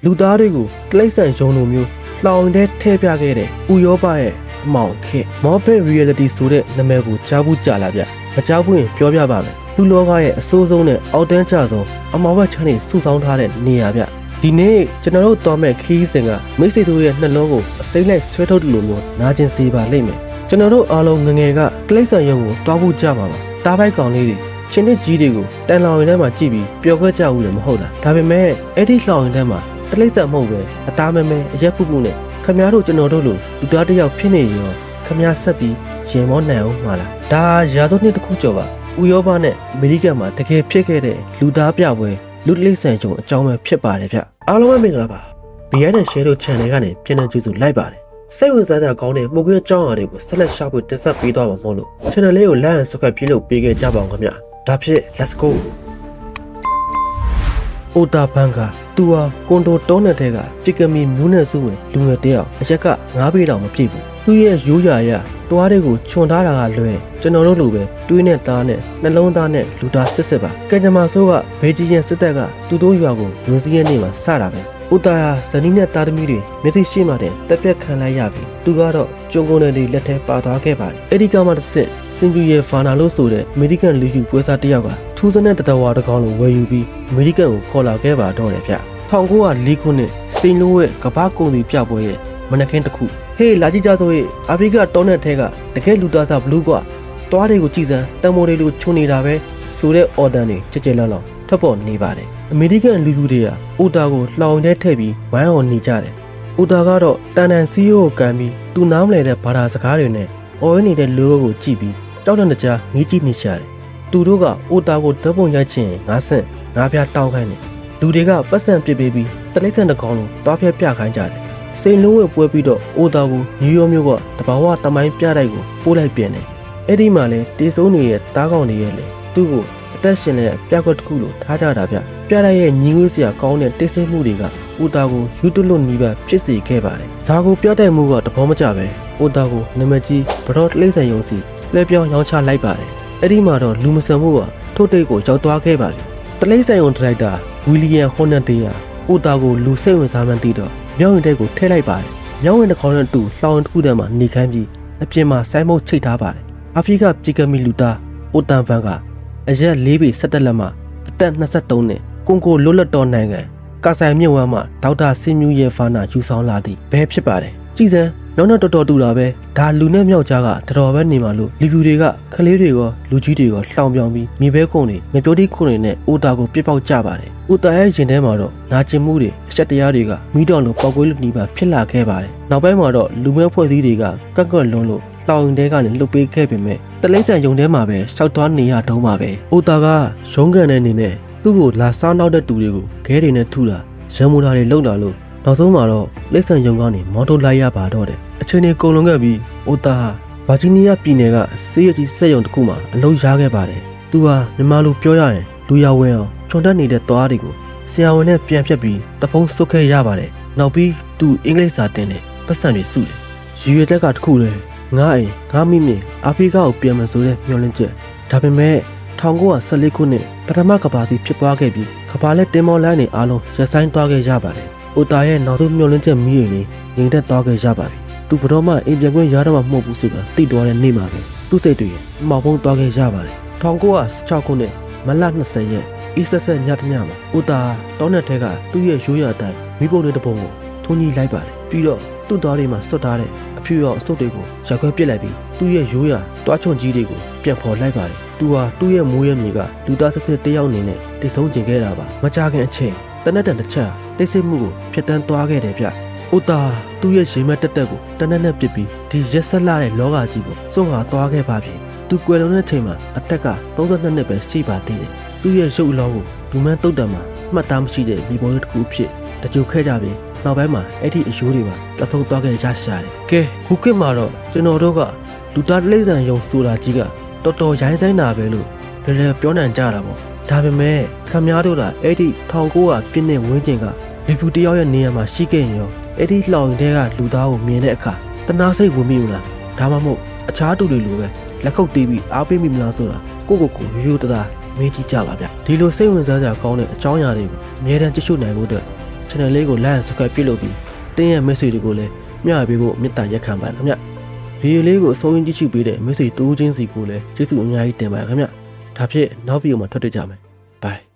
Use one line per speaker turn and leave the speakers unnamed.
လူသားတွေကိုတိရစ္ဆာန်ယုံလိုမျိုးလှောင်တဲ့ထဲပြခဲ့တဲ့ဥရောပရဲ့အမောင်ခေတ် Morbid Reality ဆိုတဲ့နာမည်ကိုကြားဘူးကြလားဗျမကြားဘူးရင်ပြောပြပါမယ်လူလောကရဲ့အဆိုးဆုံးနဲ့အောက်တန်းကျဆုံးအမောင်ဘက်ချမ်းတွေစုဆောင်းထားတဲ့နေရာဗျဒီနေ့ကျွန်တော်တို့သွားမဲ့ခီးစဉ်ကမိတ်ဆွေတို့ရဲ့နှလုံးကိုအစိမ့်လိုက်ဆွဲထုတ်တယ်လို့မျိုးနာကျင်စေပါလိမ့်မယ်ကျွန်တော်တို့အားလုံးငငယ်ကတိရစ္ဆာန်ယုံကိုတွားဖို့ကြပါပါတားပိုက်ကောင်လေးတွေချင်းတစ်ကြီးတွေကိုတန်လောင်ရင်ထဲမှာကြည့်ပြီးပျော်ခွက်ကြဘူးလည်းမဟုတ်လားဒါပေမဲ့အဲ့ဒီလှောင်ရင်ထဲမှာတိရစ္ဆာန်မဟုတ်ပဲအသားမဲမဲအရက်ပုပုနဲ့ခမည်းတော်ကျွန်တော်တို့လိုလူသားတစ်ယောက်ဖြစ်နေရောခမည်းဆက်ပြီးရင်မောနိုင်အောင်မှာလားဒါရာဇဝတ်နှစ်တစ်ခုကျော်ပါဥရောပနဲ့အမေရိကန်မှာတကယ်ဖြစ်ခဲ့တဲ့လူသားပြပွဲလူတိရစ္ဆာန်ကြုံအကြောင်းပဲဖြစ်ပါတယ်ဗျအားလုံးပဲမင်္ဂလာပါ BN Share တို့ channel ကနေပြန်လည်ကြည့်စုလိုက်ပါတယ်စိတ်ဝင်စားစရာကောင်းတဲ့မှုခွင့်အကြောင်းအရာတွေကိုဆက်လက်ရှာဖွေတင်ဆက်ပေးသွားပါမို့လို့ channel လေးကို like and subscribe ပြုလုပ်ပေးခဲ့ကြပါအောင်ခင်ဗျဒါဖြစ် let's go အိုတာဘန်ကသူဟာကွန်ဒိုတောနယ်ထဲကပြကမီမျိုးနဲ့စုဝင်လူငယ်တယောက်အရက်က9ပေတောင်မပြည့်ဘူးသူရဲ့ရိုးရာရတွားတွေကိုခြုံထားတာကလွဲကျွန်တော်တို့လိုပဲတွေးနဲ့သားနဲ့နှလုံးသားနဲ့လူသားစစ်စစ်ပါကင်ဂျမာဆိုးကဘေဂျီယန်စစ်တပ်ကသူတို့ရွာကိုဝင်စီးရနေမှာစတာပဲဥတာဟာဇနီးနဲ့သားသမီးတွေမျက်စိရှိမှတဲ့တက်ပြက်ခံလိုက်ရပြီသူကတော့ကျုံကုန်တွေလက်ထဲပါသွားခဲ့ပါတယ်အဲ့ဒီကမှတစ်စစ်စင်ဂျူရဲ့ဖာနာလို့ဆိုတဲ့အမေရိကန်လူယူပွဲစားတစ်ယောက်ကထူးစတဲ့တဝါတစ်ကောင်လိုဝယ်ယူပြီးအမေရိကန်ကိုခေါ်လာခဲ့ပါတော့တယ်ဗျ1904ခုနှစ်စိန်လိုရဲ့ကမ္ဘာကုန်စည်ပြပွဲရဲ့မနက်ခင်းတစ်ခုဟေးလာကြည့်ကြဆိုရဲ့အာဖရိကတောနယ်ထဲကတကယ်လူသားစားဘလူးကတွားတွေကိုကြည်စမ်းတံမိုးတွေကိုချုံနေတာပဲဆိုတဲ့အော်ဒန်တွေကြဲကြဲလောင်းလောင်းထွက်ပေါ်နေပါတယ်အမေရိကန်လူလူတွေကအိုတာကိုလှောင်ထဲထည့်ပြီးဝိုင်းအောင်နေကြတယ်အိုတာကတော့တန်တန်စီးရိုးကိုကန်ပြီးသူနားမလဲတဲ့ဘာသာစကားတွေနဲ့အော်ရနေတဲ့လူကိုကြည့်ပြီးတောက်တကြငေးကြည့်နေရှာတယ်သူတို့ကအိုတာကိုဓာတ်ပုံရိုက်ချင်ငါးဆင့်ငါးပြားတောင်းခိုင်းတယ်လူတွေကပတ်စံပြစ်ပေးပြီးတလိမ့်ဆန်တကောင်လုံးတွားဖျက်ပြခိုင်းကြတယ်စိန်လုံးဝပွဲပြီးတော့အိုတာကိုနယူးယောက်မြို့ကတဘာဝတမိုင်းပြတိုက်ကိုပို့လိုက်ပြန်တယ်အဲ့ဒီမှာလဲတေဆုံးနေရဲ့တားကောင်တွေရဲ့လေသူ့ကိုအသက်ရှင်တဲ့ပြကွက်တစ်ခုလိုထားကြတာဗျပြတိုက်ရဲ့ညီငွေးစရာကောင်းတဲ့တိတ်ဆိတ်မှုတွေကအိုတာကိုယူတလွတ်နီးပါဖြစ်စေခဲ့ပါတယ်ဒါကိုပြတိုက်မှုကတဘောမကျပဲအိုတာကိုနမကြီးဘရော့လိမ့်ဆန်ယုံစီလဲပြောင်းရောင်းချလိုက်ပါတယ်အဲ့ဒီမှာတော့လူမဆန်မှုကထို့တိတ်ကိုရောက်သွားခဲ့ပါပြီတလိမ့်ဆန်ယုံဒရိုက်တာဝီလီယံဟွန်နက်တေးဟာအိုတာကိုလူစိတ်ဝင်စားမှန်းသိတော့မြောင်းရင်တဲ့ကိုထည့်လိုက်ပါတယ်မြောင်းရင်တစ်ခေါက်နဲ့တူလှောင်တစ်ခုတည်းမှာနေခိုင်းပြီးအပြင်မှာဆိုင်းမုတ်ချိတ်ထားပါတယ်အာဖရိကပြည်ကမီလူသားအိုတန်ဖန်ကအရက်4ပေ17လက်မှအသက်23နှစ်ကွန်ကိုလွတ်လပ်တော်နိုင်ငံကာဆိုင်မြင့်ဝမ်းမှဒေါက်တာစင်မြူရဲ့ဖာနာယူဆောင်လာသည့်ဘဲဖြစ်ပါတယ်ကြည်စမ်းနောက်တော့တော်တော်တူတာပဲဒါလူနဲ့မြောက်ကြားကတော်တော်ပဲနေမှာလို့လူပြူတွေကခလေးတွေရောလူကြီးတွေရောလှောင်ပြောင်ပြီးမြေဘဲကုန်းတွေငပြိုးတိခုတွေနဲ့အိုတာကိုပြစ်ပေါက်ကြပါတယ်အိုတာရဲ့ရင်ထဲမှာတော့နာကျင်မှုတွေအချက်တရားတွေကမိတော်လိုပေါက်ကွေးလူနီးပါဖြစ်လာခဲ့ပါတယ်နောက်ပိုင်းမှာတော့လူမျိုးဖွဲ့စည်းတွေကကန့်ကွက်လွန်းလို့တောင်ရင်တဲကနေလှုပ်ပေးခဲ့ပေမဲ့တလိမ့်ဆန်ယုံထဲမှာပဲရှောက်သွားနေရတော့မှာပဲအိုတာကရုံးကန်တဲ့အနေနဲ့သူ့ကိုလာစားနောက်တဲ့တူတွေကိုခဲတွေနဲ့ထုတာရံမူတာတွေလုံတာလို့နောက်ဆုံးမှာတော့လိမ့်ဆန်ယုံကနေမော်တိုလိုက်ရပါတော့တယ်အချိန်ကြီးကုန်လွန်ခဲ့ပြီးအိုတာဗာဂျီးနီးယားပြည်နယ်ကဆေးရကြီးစက်ရုံတစ်ခုမှာအလုပ်ရခဲ့ပါတယ်သူဟာမြန်မာလိုပြောရရင်လူရဝဲအောင်ခြုံတက်နေတဲ့သွားတွေကိုဆရာဝန်နဲ့ပြန်ဖြတ်ပြီးတဖုံးဆုတ်ခဲ့ရပါတယ်နောက်ပြီးသူအင်္ဂလိပ်စာသင်တယ်ပတ်စံတွေစုတယ်ရွေရတက်ကတစ်ခုလေငါအိမ်ငါမိမိအာဖရိကကိုပြန်မဆိုတဲ့မျှော်လင့်ချက်ဒါပေမဲ့1914ခုနှစ်ပထမကမ္ဘာကြီးဖြစ်ပွားခဲ့ပြီးကမ္ဘာလက်တင်မော်လိုင်းတွေအားလုံးရပ်ဆိုင်းသွားခဲ့ရပါတယ်အိုတာရဲ့နောက်ဆုံးမျှော်လင့်ချက်မီးတွေငြိမ်သက်သွားခဲ့ရပါပြီသူဘတော်မှအိမ်ပြန်ခွင့်ရတော့မှမဟုတ်ဘူးဆိုတာသိသွားတဲ့နေ့မှာပဲသူ့စိတ်တွေမှောက်ဖုံးသွားခဲ့ရပါတယ်1916ခုနှစ်မလ20ရက်အီဆက်ဆက်ညတညမှာအိုတာတောနယ်ထဲကသူ့ရဲ့ရိုးရာအတိုင်းမိဘတွေတပုံကိုထုံးကြီးလိုက်ပါတယ်ပြီးတော့သူ့သားတွေမှာစွတ်ထားတဲ့အဖြူရောင်အစုပ်တွေကိုရက်ခွဲပစ်လိုက်ပြီးသူ့ရဲ့ရိုးရာတွားချုံကြီးတွေကိုပြန်ဖော်လိုက်ပါတယ်သူဟာသူ့ရဲ့မိုးရမြေကလူသားစစ်စစ်တယောက်အနေနဲ့တိတ်ဆုံးကျင်ခဲ့တာပါမကြခင်အချိန်တနက်တန်တစ်ချက်တိတ်ဆိတ်မှုကိုဖျက်ဆီးသွားခဲ့တယ်ဗျအိုတာသူ့ရဲ့ရေမက်တက်ကိုတနက်နဲ့ပစ်ပြီးဒီရက်ဆက်လာတဲ့လောကကြီးကိုစွန့်ခါသွားခဲ့ပါပြီသူကွယ်လွန်တဲ့အချိန်မှာအသက်က32နှစ်ပဲရှိပါသေးတယ်သူ့ရဲ့ရုပ်အလောင်းကိုလူမန်းတုတ်တံမှာမှတ်သားမရှိတဲ့မိဘတွေတစ်ခုဖြစ်တကြိုခဲ့ကြပြီးနောက်ပိုင်းမှာအဲ့ဒီအယိုးတွေပါတဆုံသွားခဲ့ရရှာတယ်ကဲခုခေတ်မှာတော့ကျွန်တော်တို့ကလူသားတိရစ္ဆာန်ယုံဆိုတာကြီးကတော်တော်ရိုင်းဆိုင်တာပဲလို့လည်းလည်းပြောနိုင်ကြတာပေါ့ဒါပေမဲ့ခမများတို့ကအဲ့ဒီ1900ပြည့်နှစ်ဝန်းကျင်ကလူဖြူတယောက်ရဲ့နေရာမှာရှိခဲ့ရင်ရောအဲ့ဒီလှောင်ရင်တဲကလူသားကိုမြင်တဲ့အခါတနာစိတ်ဝင်မိမလားဒါမှမဟုတ်အခြားတူတွေလိုပဲလက်ခုပ်တီးပြီးအားပေးမိမလားဆိုတာကိုရိုးရိုးသားမေးကြည့်ကြပါဗျဒီလိုစိတ်ဝင်စားစရာကောင်းတဲ့အကြောင်းအရာတွေကိုအမြဲတမ်းကြည့်ရှုနိုင်ဖို့အတွက် channel လေးကို like and subscribe ပြုလုပ်ပြီးတင်းရဲ့ message တွေကိုလည်းမျှဝေပေးဖို့မေတ္တာရက်ခံပါတယ်ခင်ဗျဗီဒီယိုလေးကိုအဆုံးကြည့်ရှုပေးတဲ့ message တိုးချင်းစီကိုလည်းကျေးဇူးအများကြီးတင်ပါတယ်ခင်ဗျဒါဖြင့်နောက်ဗီဒီယိုမှာထပ်တွေ့ကြမယ် bye